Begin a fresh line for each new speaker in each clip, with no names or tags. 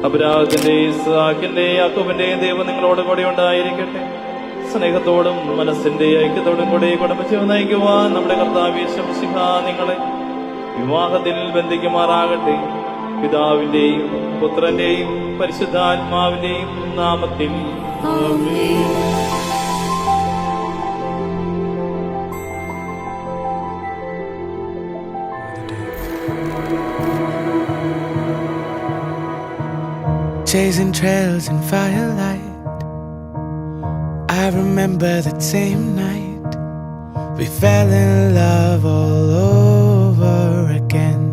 അബ്രാഹത്തിന്റെയും ഇസ്ഹാക്കിന്റെയും യാക്കോബിന്റെയും ദൈവം നിങ്ങളോട് കൂടെ ഉണ്ടായിരിക്കട്ടെ. സ്നേഹത്തോടും മനസ്സിന്റെ ഐക്യത്തോടും കൂടി കുടുംബജീവൻ നയിക്കുവാൻ നമ്മുടെ കർത്താവ് യേശു മിശിഹ നിങ്ങളെ വിവാഹത്തിൽ ബന്ധിക്കുമാറാകട്ടെ. പിതാവിന്റെയും പുത്രന്റെയും പരിശുദ്ധാത്മാവിന്റെയും നാമത്തിൽ ആമേൻ.
Chasing trails in firelight, I remember that same night we fell in love all over again.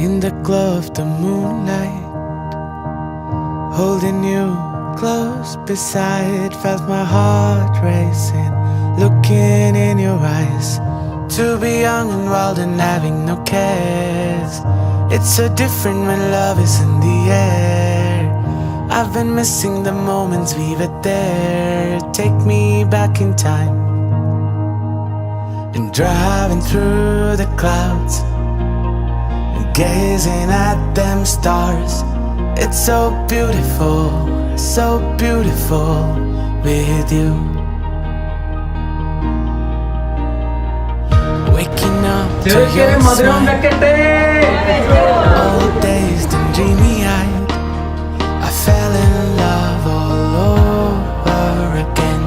In the glow of the moonlight, holding you close beside, felt my heart racing, looking in your eyes. To be young and wild and having no cares, it's so different when love is in the air. I've been missing the moments we were there. Take me back in time and driving through the clouds and gazing at them stars. It's so beautiful with you. Waking up to your smile, all dazed and dreamy-eyed, I fell in love all over again.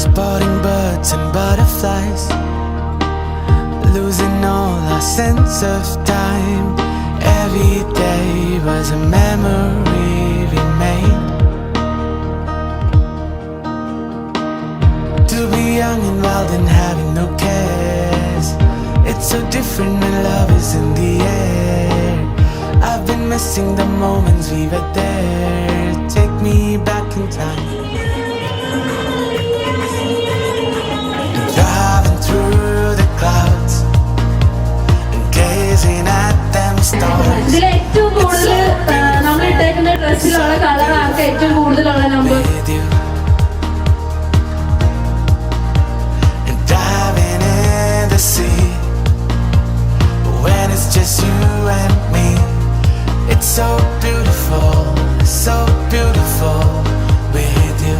Spotting birds and butterflies, losing all our sense of time. Every day was a memory we made. To be young and wild and having no cares, it's so different when love is in the air. I've been missing the moments we were there. Take me back in time and driving through the clouds and gazing at them stars.
ഇതിൽ ഏറ്റവും കൂടുതൽ നമ്മൾ ഇട്ടേക്കുന്ന ഡ്രസ്സിലുള്ള കളറാണ് ഏറ്റവും കൂടുതലുള്ള number.
When it's just you and me, it's so beautiful with you.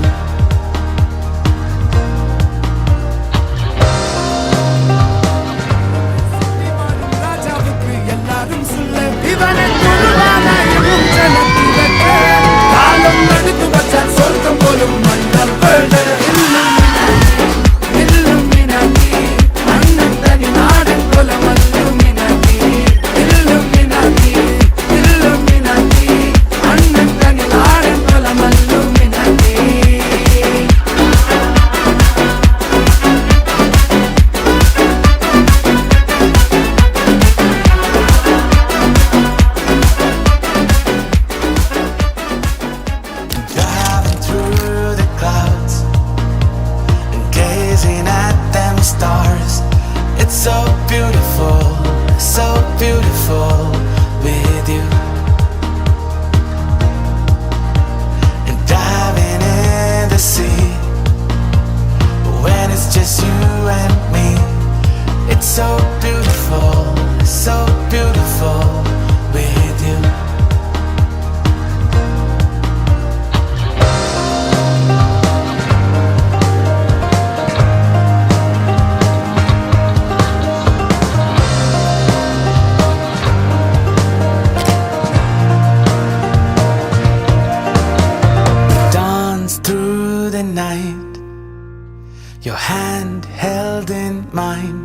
Your hand held in mine.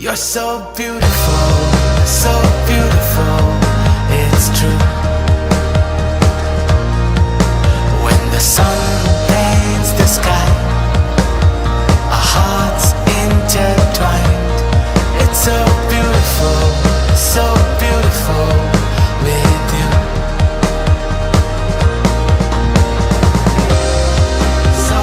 You're so beautiful, it's true. When the sun paints the sky, our hearts intertwined. It's so beautiful with you. So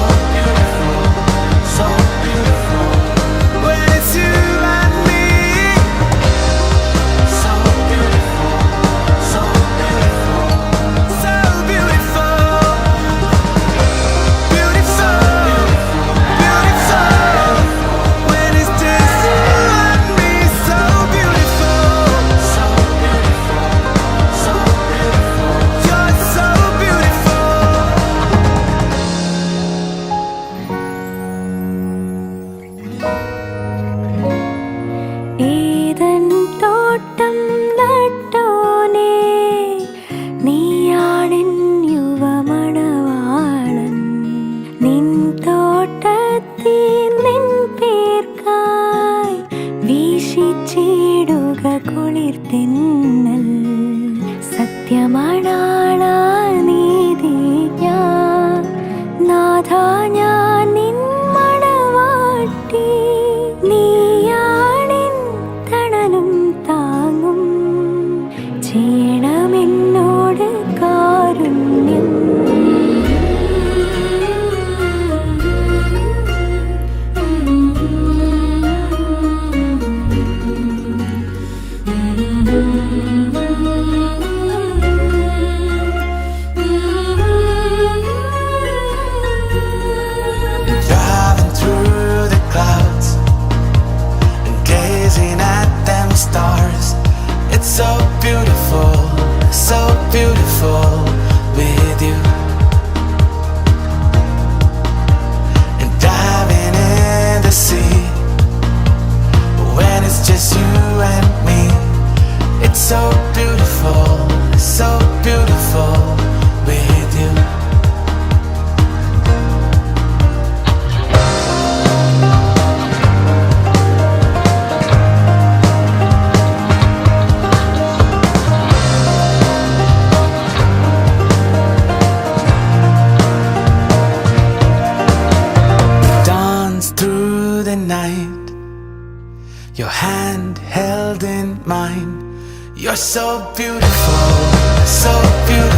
you. And diving in the sea when it's just you and me. It's so beautiful, so beautiful with you. Through the night, your hand held in mine. You're so beautiful, so beautiful.